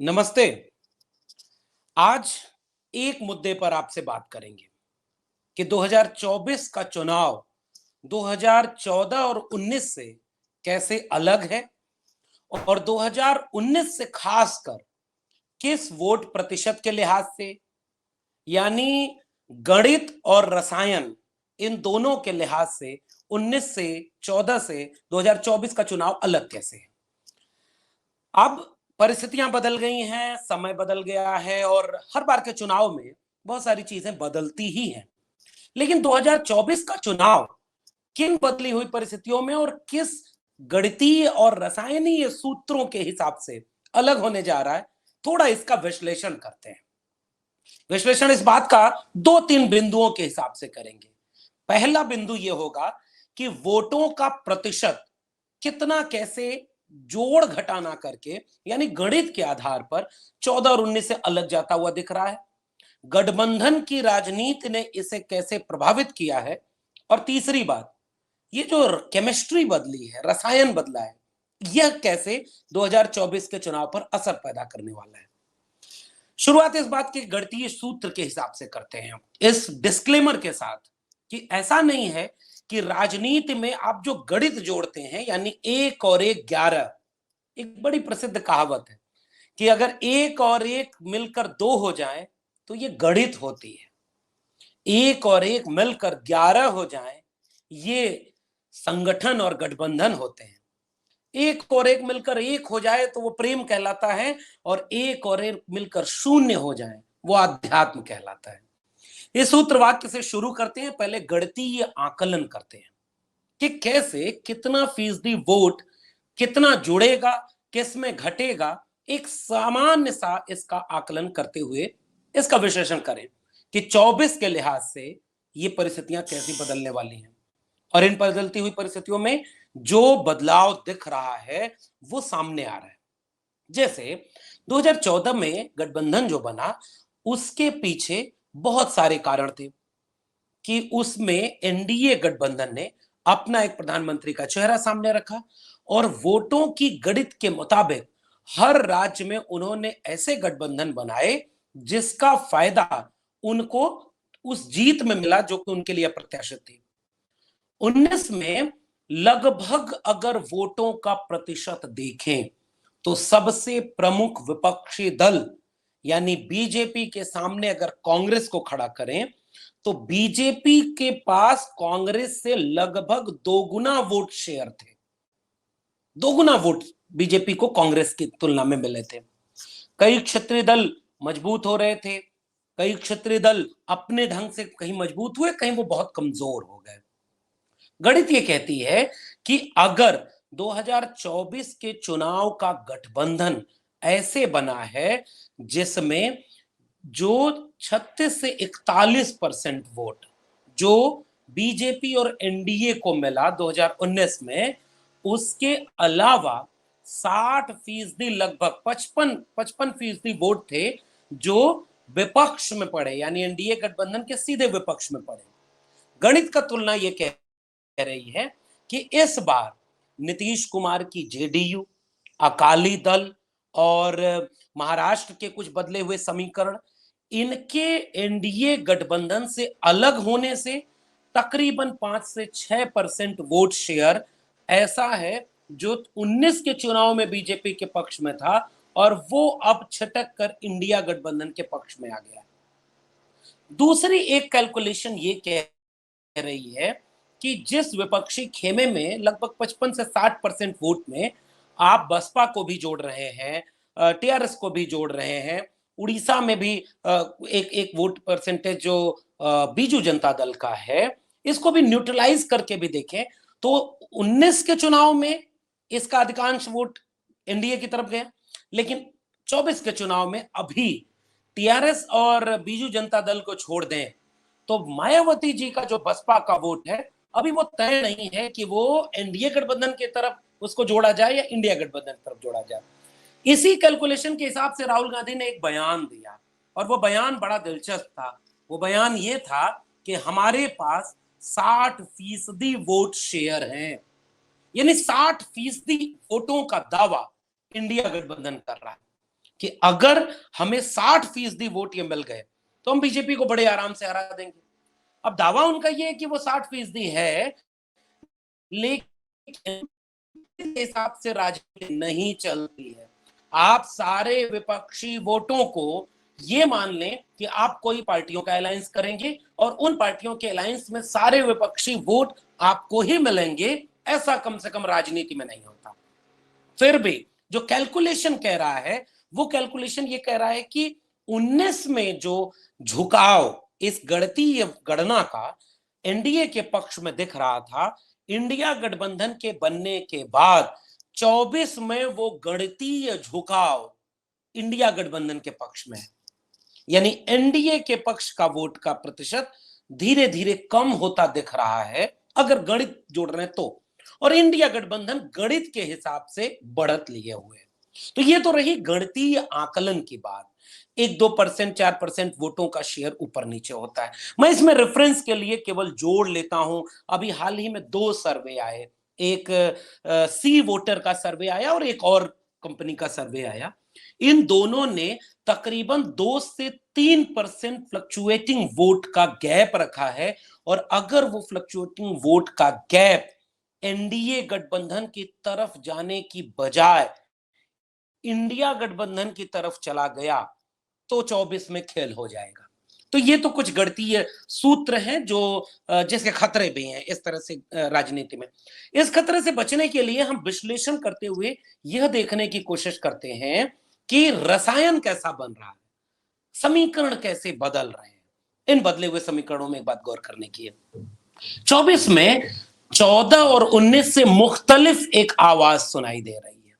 नमस्ते। आज एक मुद्दे पर आपसे बात करेंगे कि 2024 का चुनाव 2014 और 19 से कैसे अलग है और 2019 से खासकर किस वोट प्रतिशत के लिहाज से, यानी गणित और रसायन, इन दोनों के लिहाज से 19 से 14 से 2024 का चुनाव अलग कैसे है। अब परिस्थितियां बदल गई हैं, समय बदल गया है और हर बार के चुनाव में बहुत सारी चीजें बदलती ही हैं। लेकिन 2024 का चुनाव किन बदली हुई परिस्थितियों में और किस गणितीय और रसायनीय सूत्रों के हिसाब से अलग होने जा रहा है, थोड़ा इसका विश्लेषण करते हैं। विश्लेषण इस बात का दो तीन बिंदुओं के हिसाब से करेंगे। पहला बिंदु यह होगा कि वोटों का प्रतिशत कितना कैसे जोड़ घटाना करके, यानी गणित के आधार पर 14 और 19 से अलग जाता हुआ दिख रहा है। गठबंधन की राजनीति ने इसे कैसे प्रभावित किया है। और तीसरी बात, ये जो केमिस्ट्री बदली है, रसायन बदला है, यह कैसे 2024 के चुनाव पर असर पैदा करने वाला है। शुरुआत इस बात के गणितीय सूत्र के हिसाब से करते हैं, इस डिस्क्लेमर के साथ कि ऐसा नहीं है कि राजनीति में आप जो गणित जोड़ते हैं, यानी एक और एक 11, एक बड़ी प्रसिद्ध कहावत है कि अगर एक और एक मिलकर दो हो जाए तो ये गणित होती है, एक और एक मिलकर 11 हो जाए ये संगठन और गठबंधन होते हैं। एक और एक मिलकर एक हो जाए तो वो प्रेम कहलाता है, और एक और एक मिलकर शून्य हो जाए वो आध्यात्म कहलाता है। इस सूत्र वाक्य से शुरू करते हैं, पहले गणितीय आकलन करते हैं कि कैसे कितना फीसदी वोट कितना जुड़ेगा, किसमें घटेगा। एक सामान्य सा इसका आकलन करते हुए इसका विश्लेषण करें कि 24 के लिहाज से ये परिस्थितियां कैसी बदलने वाली हैं और इन बदलती हुई परिस्थितियों में जो बदलाव दिख रहा है वो सामने आ रहा है। जैसे 2014 में गठबंधन जो बना, उसके पीछे बहुत सारे कारण थे कि उसमें एनडीए गठबंधन ने अपना एक प्रधानमंत्री का चेहरा सामने रखा और वोटों की गणित के मुताबिक हर राज्य में उन्होंने ऐसे गठबंधन बनाए जिसका फायदा उनको उस जीत में मिला जो कि उनके लिए अप्रत्याशित थी। 19 में लगभग अगर वोटों का प्रतिशत देखें तो सबसे प्रमुख विपक्षी दल यानी बीजेपी के सामने अगर कांग्रेस को खड़ा करें तो बीजेपी के पास कांग्रेस से लगभग दोगुना वोट शेयर थे। दोगुना वोट बीजेपी को कांग्रेस की तुलना में मिले थे। कई क्षेत्रीय दल मजबूत हो रहे थे, कई क्षेत्रीय दल अपने ढंग से कहीं मजबूत हुए, कहीं वो बहुत कमजोर हो गए। गणित ये कहती है कि अगर 2024 के चुनाव का गठबंधन ऐसे बना है जिसमें जो 36 से 41% वोट जो बीजेपी और एनडीए को मिला 2019 में, उसके अलावा 60% लगभग 55% वोट थे जो विपक्ष में पड़े, यानी एनडीए गठबंधन के सीधे विपक्ष में पड़े। गणित का तुलना यह कह रही है कि इस बार नीतीश कुमार की जेडीयू, अकाली दल और महाराष्ट्र के कुछ बदले हुए समीकरण, इनके एनडीए गठबंधन से अलग होने से तकरीबन 5 से 6% वोट शेयर ऐसा है जो 19 के चुनाव में बीजेपी के पक्ष में था और वो अब छटक कर इंडिया गठबंधन के पक्ष में आ गया। दूसरी एक कैलकुलेशन ये कह रही है कि जिस विपक्षी खेमे में लगभग 55 से 60% वोट में आप बसपा को भी जोड़ रहे हैं, टीआरएस को भी जोड़ रहे हैं, उड़ीसा में भी एक एक वोट परसेंटेज जो बीजू जनता दल का है, इसको भी न्यूट्रलाइज करके भी देखें तो 19 के चुनाव में इसका अधिकांश वोट एनडीए की तरफ गया, लेकिन 24 के चुनाव में अभी टीआरएस और बीजू जनता दल को छोड़ दें तो मायावती जी का जो बसपा का वोट है अभी वो तय नहीं है कि वो एनडीए गठबंधन की तरफ उसको जोड़ा जाए या इंडिया गठबंधन की तरफ जोड़ा जाए। इसी कैलकुलेशन के हिसाब से राहुल गांधी ने एक बयान दिया और वो बयान बड़ा दिलचस्प था। वो बयान ये था कि हमारे पास 60% वोट शेयर हैं, यानी 60% वोटों का दावा इंडिया गठबंधन कर रहा है। कि अगर हमें 60% वोट ये मिल गए तो हम बीजेपी को बड़े आराम से हरा देंगे। अब दावा उनका ये है कि वो 60% है, लेकिन इस हिसाब से राजनीति नहीं चलती है। आप सारे विपक्षी वोटों को ये मान लें कि आप कोई पार्टियों का अलायंस करेंगे और उन पार्टियों के अलायंस में सारे विपक्षी वोट आपको ही मिलेंगे, ऐसा कम से कम राजनीति में नहीं होता। फिर भी जो कैलकुलेशन कह रहा है, वो कैलकुलेशन ये कह रहा है कि 19 में जो झुकाव इस गणतीय गणना का एनडीए के पक्ष में दिख रहा था, इंडिया गठबंधन के बनने के बाद 24 में वो गणतीय झुकाव इंडिया गठबंधन के पक्ष में है। यानी एनडीए के पक्ष का वोट का प्रतिशत धीरे धीरे कम होता दिख रहा है अगर गणित जोड़ रहे हैं तो, और इंडिया गठबंधन गणित के हिसाब से बढ़त लिए हुए है। तो ये तो रही गणितीय आकलन की बात। 1-2%, 4% वोटों का शेयर ऊपर नीचे होता है। मैं इसमें रेफरेंस के लिए केवल जोड़ लेता हूं, अभी हाल ही में 2 सर्वे आए, एक सी वोटर का सर्वे आया और एक और कंपनी का सर्वे आया। इन दोनों ने तकरीबन 2 से 3% फ्लक्चुएटिंग वोट का गैप रखा है, और अगर वो फ्लक्चुएटिंग वोट का गैप एनडीए गठबंधन की तरफ जाने की बजाय इंडिया गठबंधन की तरफ चला गया तो 24 में खेल हो जाएगा। तो ये तो कुछ गणितीय सूत्र हैं जो जिसके खतरे भी हैं इस तरह से राजनीति में। इस खतरे से बचने के लिए हम विश्लेषण करते हुए यह देखने की कोशिश करते हैं कि रसायन कैसा बन रहा है, समीकरण कैसे बदल रहे हैं। इन बदले हुए समीकरणों में एक बात गौर करने की है। 24 में 14 और 19 से मुख्तलिफ एक आवाज सुनाई दे रही है।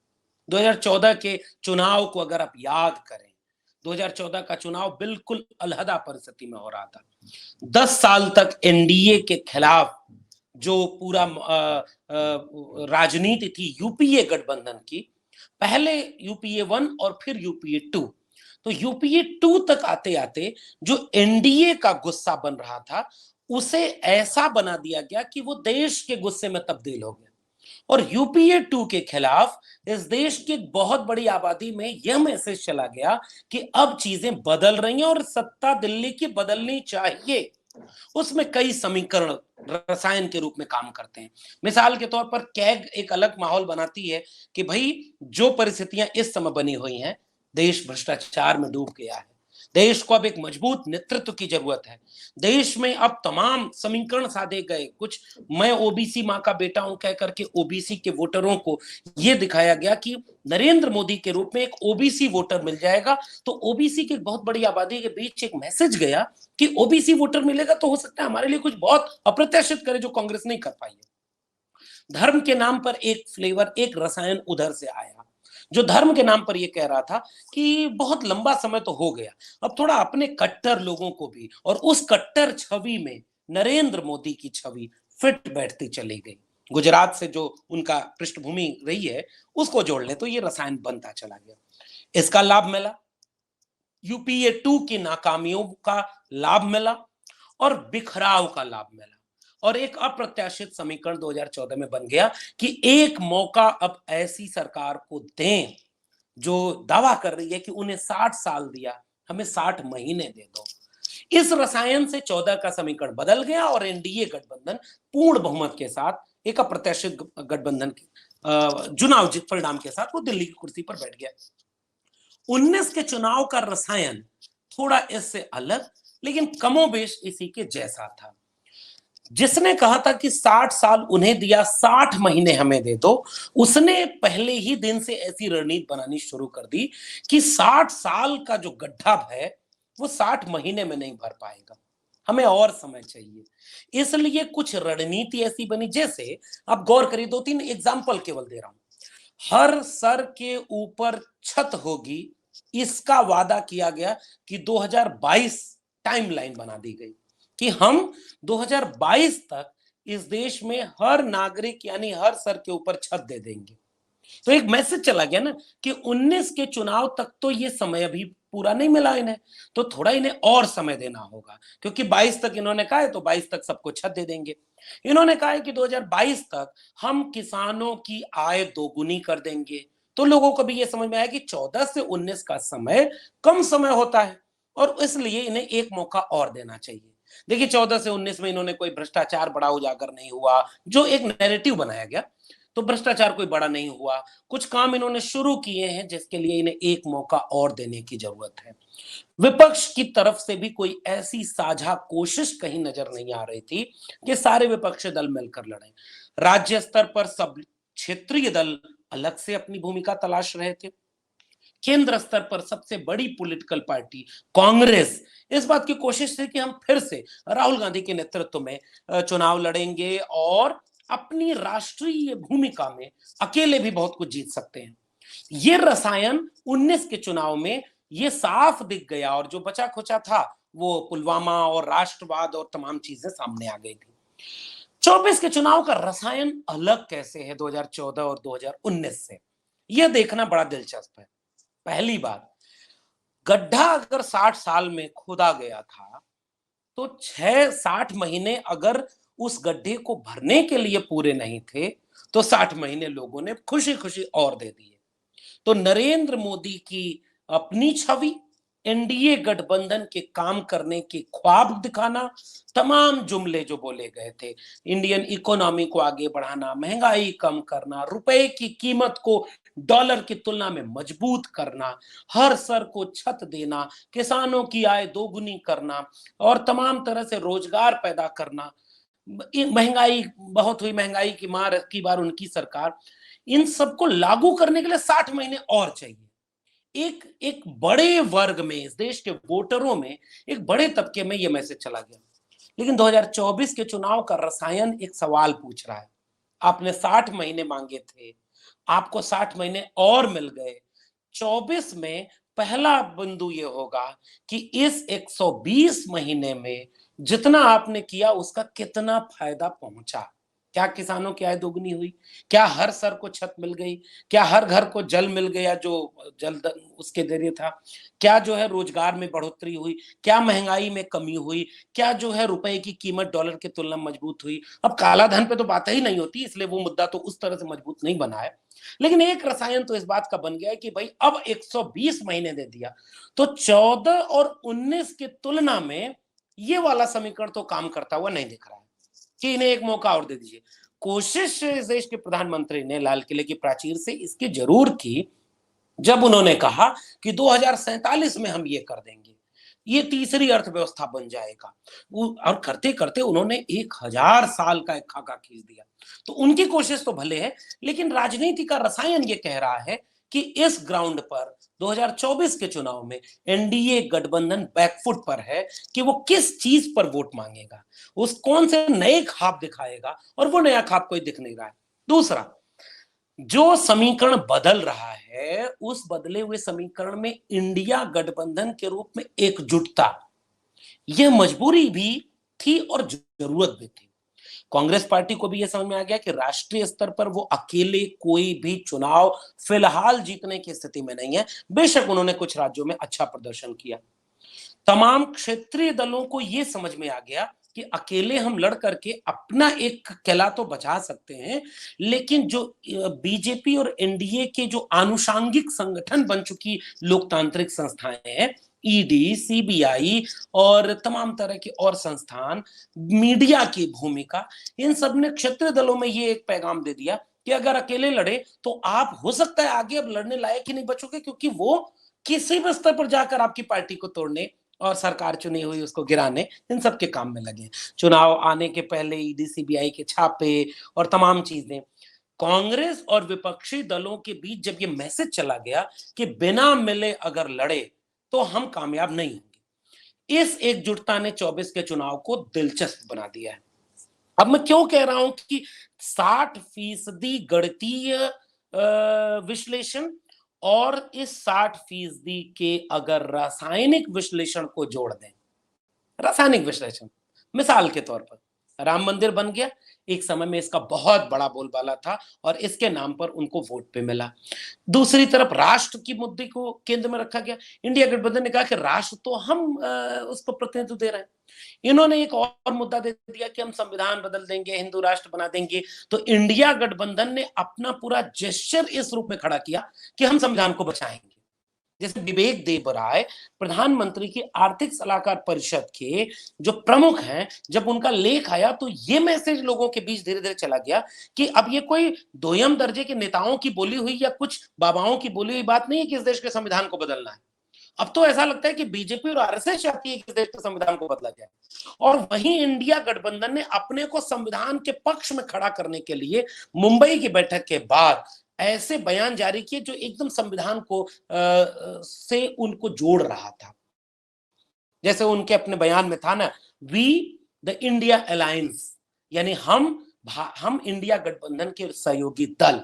2014 के चुनाव को अगर आप याद करें, 2014 का चुनाव बिल्कुल अलहदा परिस्थिति में हो रहा था। 10 साल तक एनडीए के खिलाफ जो पूरा राजनीति थी यूपीए गठबंधन की, पहले यूपीए 1 और फिर यूपीए 2, तो यूपीए 2 तक आते आते जो एनडीए का गुस्सा बन रहा था उसे ऐसा बना दिया गया कि वो देश के गुस्से में तब्दील हो गया, और यूपीए 2 के खिलाफ इस देश की बहुत बड़ी आबादी में यह मैसेज चला गया कि अब चीजें बदल रही हैं और सत्ता दिल्ली की बदलनी चाहिए। उसमें कई समीकरण रसायन के रूप में काम करते हैं। मिसाल के तौर पर कैग एक अलग माहौल बनाती है कि भाई जो परिस्थितियां इस समय बनी हुई हैं, देश भ्रष्टाचार में डूब गया है, देश को अब एक मजबूत नेतृत्व की जरूरत है, देश में अब तमाम समीकरण साधे गए, कुछ मैं ओबीसी मां का बेटा हूं कह करके ओबीसी के वोटरों को यह दिखाया गया कि नरेंद्र मोदी के रूप में एक ओबीसी वोटर मिल जाएगा, तो ओबीसी की बहुत बड़ी आबादी के बीच एक मैसेज गया कि ओबीसी वोटर मिलेगा तो हो सकता है हमारे लिए कुछ बहुत अप्रत्याशित करे जो कांग्रेस नहीं कर पाई है। धर्म के नाम पर एक फ्लेवर, एक रसायन उधर से आया जो धर्म के नाम पर यह कह रहा था कि बहुत लंबा समय तो हो गया, अब थोड़ा अपने कट्टर लोगों को भी, और उस कट्टर छवि में नरेंद्र मोदी की छवि फिट बैठती चली गई। गुजरात से जो उनका पृष्ठभूमि रही है उसको जोड़ ले तो ये रसायन बनता चला गया। इसका लाभ मिला, यूपीए 2 की नाकामियों का लाभ मिला और बिखराव का लाभ मिला, और एक अप्रत्याशित समीकरण 2014 में बन गया कि एक मौका अब ऐसी सरकार को दें जो दावा कर रही है कि उन्हें 60 साल दिया, हमें 60 महीने दे दो। इस रसायन से 14 का समीकरण बदल गया और एनडीए गठबंधन पूर्ण बहुमत के साथ एक अप्रत्याशित गठबंधन के चुनाव परिणाम के साथ वो दिल्ली की कुर्सी पर बैठ गया। 19 के चुनाव का रसायन थोड़ा इससे अलग लेकिन कमोबेश इसी के जैसा था। जिसने कहा था कि 60 साल उन्हें दिया, 60 महीने हमें दे दो, उसने पहले ही दिन से ऐसी रणनीति बनानी शुरू कर दी कि 60 साल का जो गड्ढा है वो 60 महीने में नहीं भर पाएगा, हमें और समय चाहिए। इसलिए कुछ रणनीति ऐसी बनी, जैसे आप गौर करिए, 2-3 एग्जाम्पल केवल दे रहा हूं। हर सर के ऊपर छत होगी, इसका वादा किया गया कि 2022 टाइमलाइन बना दी गई कि हम 2022 तक इस देश में हर नागरिक यानी हर सर के ऊपर छत दे देंगे। तो एक मैसेज चला गया ना कि 19 के चुनाव तक तो ये समय अभी पूरा नहीं मिला इन्हें, तो थोड़ा इन्हें और समय देना होगा, क्योंकि 22 तक इन्होंने कहा है तो 22 तक सबको छत दे देंगे। इन्होंने कहा है कि 2022 तक हम किसानों की आय दोगुनी कर देंगे, तो लोगों को भी ये समझ में आया कि 14 से 19 का समय कम समय होता है और इसलिए इन्हें एक मौका और देना चाहिए। देखिए 14 से 19 में इन्होंने कोई भ्रष्टाचार बड़ा उजागर नहीं हुआ, जो एक नैरेटिव बनाया गया, तो भ्रष्टाचार कोई बड़ा नहीं हुआ। कुछ काम इन्होंने शुरू किए हैं जिसके लिए इन्हें एक मौका और देने की जरूरत है। विपक्ष की तरफ से भी कोई ऐसी साझा कोशिश कहीं नजर नहीं आ रही थी कि सारे विपक्षी दल मिलकर लड़ें। राज्य स्तर पर सब क्षेत्रीय दल अलग से अपनी भूमिका तलाश रहे थे। केंद्र स्तर पर सबसे बड़ी पॉलिटिकल पार्टी कांग्रेस इस बात की कोशिश थी कि हम फिर से राहुल गांधी के नेतृत्व में चुनाव लड़ेंगे और अपनी राष्ट्रीय भूमिका में अकेले भी बहुत कुछ जीत सकते हैं। ये रसायन 19 के चुनाव में ये साफ दिख गया और जो बचा खुचा था वो पुलवामा और राष्ट्रवाद और तमाम चीजें सामने आ गई थी। 24 के चुनाव का रसायन अलग कैसे है 2014 और 2019 से, यह देखना बड़ा दिलचस्प है। पहली बात, गड्ढा अगर 60 साल में खोदा गया था तो 60 महीने अगर उस गड्ढे को भरने के लिए पूरे नहीं थे तो 60 महीने लोगों ने खुशी खुशी और दे दिए। तो नरेंद्र मोदी की अपनी छवि, एनडीए गठबंधन के काम करने के ख्वाब दिखाना, तमाम जुमले जो बोले गए थे, इंडियन इकोनॉमी को आगे बढ़ाना, महंगाई कम करना, रुपए की कीमत को डॉलर की तुलना में मजबूत करना, हर सर को छत देना, किसानों की आय दोगुनी करना और तमाम तरह से रोजगार पैदा करना। महंगाई बहुत हुई, महंगाई की मार की बार उनकी सरकार, इन सबको लागू करने के लिए 60 महीने और चाहिए। एक एक बड़े वर्ग में, इस देश के वोटरों में, एक बड़े तबके में यह मैसेज चला गया। लेकिन 2024 के चुनाव का रसायन एक सवाल पूछ रहा है। आपने 60 महीने मांगे थे, आपको 60 महीने और मिल गए। 24 में पहला बिंदु ये होगा कि इस 120 महीने में जितना आपने किया उसका कितना फायदा पहुंचा। क्या किसानों की आय दोगुनी हुई? क्या हर सर को छत मिल गई? क्या हर घर को जल मिल गया जो जल उसके जरिए था? क्या जो है रोजगार में बढ़ोतरी हुई? क्या महंगाई में कमी हुई? क्या जो है रुपए की कीमत डॉलर की तुलना में मजबूत हुई? अब काला धन पे तो बात ही नहीं होती, इसलिए वो मुद्दा तो उस तरह से मजबूत नहीं बना है। लेकिन एक रसायन तो इस बात का बन गया है कि भाई अब 120 महीने दे दिया तो 14 और 19 की तुलना में ये वाला समीकरण तो काम करता हुआ नहीं दिख रहा है कि इन्हें एक मौका और दे दीजिए। कोशिश इस देश के प्रधानमंत्री ने लाल किले की प्राचीर से इसकी जरूर की जब उन्होंने कहा कि 2047 में हम ये कर देंगे, ये तीसरी अर्थव्यवस्था बन जाएगा। और करते करते उन्होंने 1000 साल का एक खाका खींच दिया। तो उनकी कोशिश तो भले है, लेकिन राजनीति का रसायन ये कह रहा है कि इस ग्राउंड पर 2024 के चुनाव में एनडीए गठबंधन बैकफुट पर है कि वो किस चीज पर वोट मांगेगा, उस कौन से नए खाब दिखाएगा, और वो नया खाब कोई दिख नहीं रहा है। दूसरा, जो समीकरण बदल रहा है उस बदले हुए समीकरण में इंडिया गठबंधन के रूप में एकजुटता, यह मजबूरी भी थी और जरूरत भी थी। कांग्रेस पार्टी को भी यह समझ में आ गया कि राष्ट्रीय स्तर पर वो अकेले कोई भी चुनाव फिलहाल जीतने की स्थिति में नहीं है। बेशक उन्होंने कुछ राज्यों में अच्छा प्रदर्शन किया। तमाम क्षेत्रीय दलों को यह समझ में आ गया कि अकेले हम लड़ करके अपना एक किला तो बचा सकते हैं, लेकिन जो बीजेपी और एनडीए के जो आनुषांगिक संगठन बन चुकी लोकतांत्रिक संस्थाएं हैं, ईडी, सीबीआई और तमाम तरह के और संस्थान, मीडिया की भूमिका, इन सब ने क्षेत्रीय दलों में ये एक पैगाम दे दिया कि अगर अकेले लड़े तो आप हो सकता है आगे अब लड़ने लायक ही नहीं बचोगे, क्योंकि वो किसी भी स्तर पर जाकर आपकी पार्टी को तोड़ने और सरकार चुनी हुई उसको गिराने, इन सब के काम में लगे। चुनाव आने के पहले ईडी सीबीआई के छापे और तमाम चीजें, कांग्रेस और विपक्षी दलों के बीच जब ये मैसेज चला गया कि बिना मिले अगर लड़े तो हम कामयाब नहीं होंगे, इस एकजुटता ने 24 के चुनाव को दिलचस्प बना दिया है। अब मैं क्यों कह रहा हूं कि 60% गणितीय विश्लेषण और इस 60% के अगर रासायनिक विश्लेषण को जोड़ दें, रासायनिक विश्लेषण, मिसाल के तौर पर राम मंदिर बन गया, एक समय में इसका बहुत बड़ा बोलबाला था और इसके नाम पर उनको वोट पे मिला। दूसरी तरफ राष्ट्र की मुद्दे को केंद्र में रखा गया। इंडिया गठबंधन ने कहा कि राष्ट्र तो हम उसको प्रतिनिधित्व दे रहे हैं। इन्होंने एक और मुद्दा दे दिया कि हम संविधान बदल देंगे, हिंदू राष्ट्र बना देंगे। तो इंडिया गठबंधन ने अपना पूरा जेस्चर इस रूप में खड़ा किया कि हम संविधान को बचाएंगे। जैसे विवेक देबराय प्रधानमंत्री की आर्थिक सलाहकार परिषद के जो प्रमुख हैं, जब उनका लेख आया तो ये मैसेज लोगों के बीच धीरे धीरे चला गया कि अब ये कोई दोयम दर्जे के नेताओं की बोली हुई या कुछ बाबाओं की बोली हुई बात नहीं है कि इस देश के संविधान को बदलना है। अब तो ऐसा लगता है कि बीजेपी और आरएसएस चाहती है कि इस देश के संविधान को बदला जाए। और वहीं इंडिया गठबंधन ने अपने को संविधान के पक्ष में खड़ा करने के लिए मुंबई की बैठक के बाद ऐसे बयान जारी किए जो एकदम संविधान को से उनको जोड़ रहा था। जैसे उनके अपने बयान में था ना, वी द इंडिया अलायंस, यानी हम इंडिया गठबंधन के सहयोगी दल।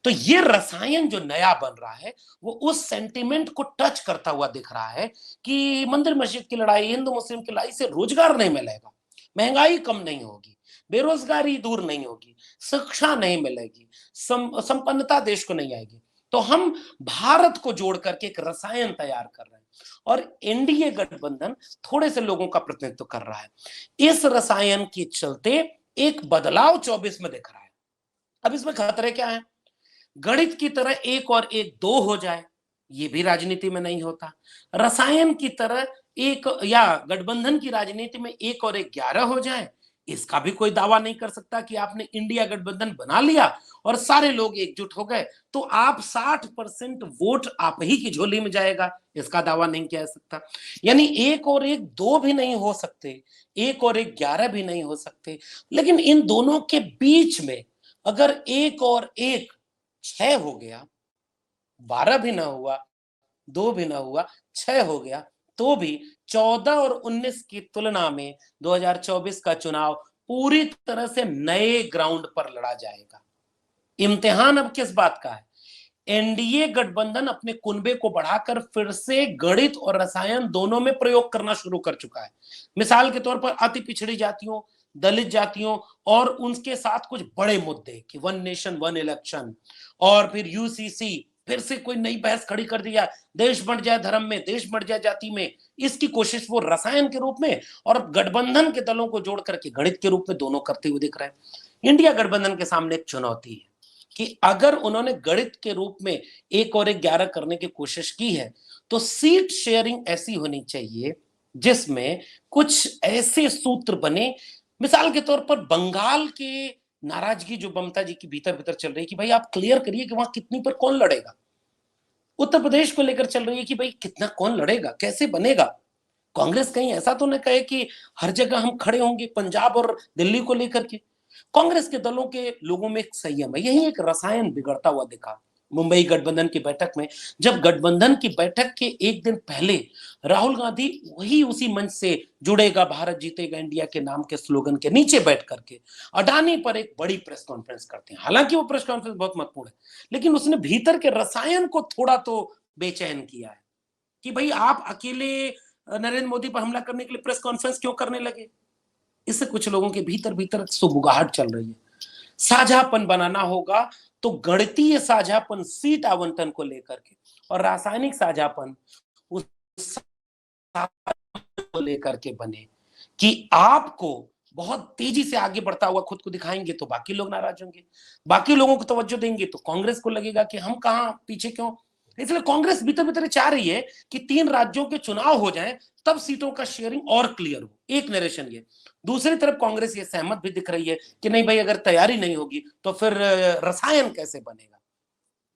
तो ये रसायन जो नया बन रहा है वो उस सेंटिमेंट को टच करता हुआ दिख रहा है कि मंदिर मस्जिद की लड़ाई, हिंदू मुस्लिम की लड़ाई से रोजगार नहीं मिलेगा, महंगाई कम नहीं होगी, बेरोजगारी दूर नहीं होगी, शिक्षा नहीं मिलेगी, संपन्नता देश को नहीं आएगी। तो हम भारत को जोड़ करके एक रसायन तैयार कर रहे हैं और एनडीए गठबंधन थोड़े से लोगों का प्रतिनिधित्व कर रहा है। इस रसायन के चलते एक बदलाव 24 में दिख रहा है। अब इसमें खतरे क्या है? गणित की तरह एक और एक दो हो जाए, ये भी राजनीति में नहीं होता। रसायन की तरह एक, या गठबंधन की राजनीति में एक और एक 11 हो जाए, इसका भी कोई दावा नहीं कर सकता कि आपने इंडिया गठबंधन बना लिया और सारे लोग एकजुट हो गए तो आप 60% वोट आप ही की झोली में जाएगा, इसका दावा नहीं किया जा सकता। यानी एक और एक दो भी नहीं हो सकते, एक और एक 11 भी नहीं हो सकते, लेकिन इन दोनों के बीच में अगर एक और एक 6 हो गया, 12 भी ना हुआ, 2 भी ना हुआ, 6 हो गया, तो भी 14 और 19 की तुलना में 2024 का चुनाव पूरी तरह से नए ग्राउंड पर लड़ा जाएगा। इम्तिहान अब किस बात का है? एनडीए गठबंधन अपने कुनबे को बढ़ाकर फिर से गणित और रसायन दोनों में प्रयोग करना शुरू कर चुका है। मिसाल के तौर पर अति पिछड़ी जातियों, दलित जातियों और उनके साथ कुछ बड़े मुद्दे कि वन नेशन वन इलेक्शन, और फिर यूसीसी, फिर से कोई नई बहस खड़ी कर दिया, देश बढ़ जाए धर्म में, देश बढ़ जाए जाति में। इसकी कोशिश वो रसायन के रूप में और गठबंधन के दलों को जोड़ करके गणित के रूप में दोनों करते हुए दिख रहे हैं। इंडिया गठबंधन के सामने एक चुनौती है कि अगर उन्होंने गणित के रूप में एक और एक 11 करने की कोशिश की है तो सीट शेयरिंग ऐसी होनी चाहिए जिसमें कुछ ऐसे सूत्र बने, मिसाल के तौर पर बंगाल के नाराजगी जो ममता जी की भीतर भीतर चल रही है कि भाई आप क्लियर करिए कि वहां कितनी पर कौन लड़ेगा। उत्तर प्रदेश को लेकर चल रही है कि भाई कितना कौन लड़ेगा, कैसे बनेगा। कांग्रेस कहीं ऐसा तो न कहे कि हर जगह हम खड़े होंगे पंजाब और दिल्ली को लेकर के। कांग्रेस के दलों के लोगों में एक संयम है, यही एक रसायन बिगड़ता हुआ दिखा मुंबई गठबंधन की बैठक में। जब गठबंधन की बैठक के एक दिन पहले राहुल गांधी वही उसी मंच से जुड़ेगा भारत जीतेगा इंडिया के नाम के स्लोगन के नीचे बैठ करके अडानी पर एक बड़ी प्रेस कॉन्फ्रेंस करते हैं। हालांकि वो प्रेस कॉन्फ्रेंस बहुत महत्वपूर्ण है, लेकिन उसने भीतर के रसायन को थोड़ा तो बेचैन किया है कि भाई आप अकेले नरेंद्र मोदी पर हमला करने के लिए प्रेस कॉन्फ्रेंस क्यों करने लगे। इससे कुछ लोगों के भीतर भीतर सुबुगाहट चल रही है। साझापन बनाना होगा तो गणितीय साझापन सीट आवंटन को लेकर के और रासायनिक साझापन उस को लेकर के बने कि आपको बहुत तेजी से आगे बढ़ता हुआ खुद को दिखाएंगे तो बाकी लोग नाराज होंगे, बाकी लोगों को तवज्जो देंगे तो कांग्रेस को लगेगा कि हम कहां पीछे क्यों। इसलिए कांग्रेस भीतर भीतर चाह रही है कि 3 राज्यों के चुनाव हो जाएं तब सीटों का शेयरिंग और क्लियर हो, एक नरेशन ये। दूसरी तरफ कांग्रेस ये सहमत भी दिख रही है कि नहीं भाई अगर तैयारी नहीं होगी तो फिर रसायन कैसे बनेगा।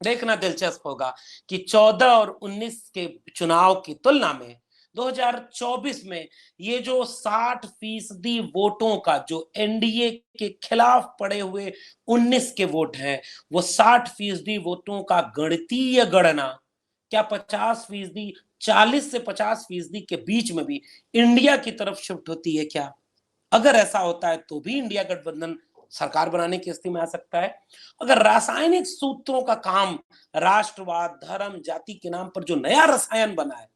देखना दिलचस्प होगा कि 14 और 19 के चुनाव की तुलना में 2024 में ये जो 60% वोटों का जो एनडीए के खिलाफ पड़े हुए 19 के वोट हैं, वो 60% वोटों का गणितीय गणना क्या 50%, 40 से 50% के बीच में भी इंडिया की तरफ शिफ्ट होती है क्या? अगर ऐसा होता है तो भी इंडिया गठबंधन सरकार बनाने की स्थिति में आ सकता है। अगर रासायनिक सूत्रों का काम राष्ट्रवाद, धर्म, जाति के नाम पर जो नया रसायन बना है,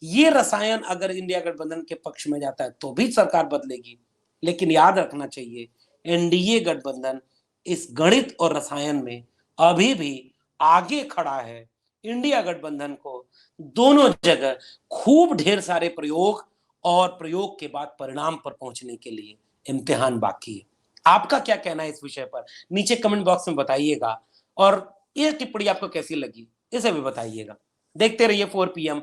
ये रसायन अगर इंडिया गठबंधन के पक्ष में जाता है तो भी सरकार बदलेगी। लेकिन याद रखना चाहिए, एनडीए गठबंधन इस गणित और रसायन में अभी भी आगे खड़ा है। इंडिया गठबंधन को दोनों जगह खूब ढेर सारे प्रयोग और प्रयोग के बाद परिणाम पर पहुंचने के लिए इम्तिहान बाकी है। आपका क्या कहना है इस विषय पर? नीचे कमेंट बॉक्स में बताइएगा, और ये टिप्पणी आपको कैसी लगी इसे भी बताइएगा। देखते रहिए 4 PM।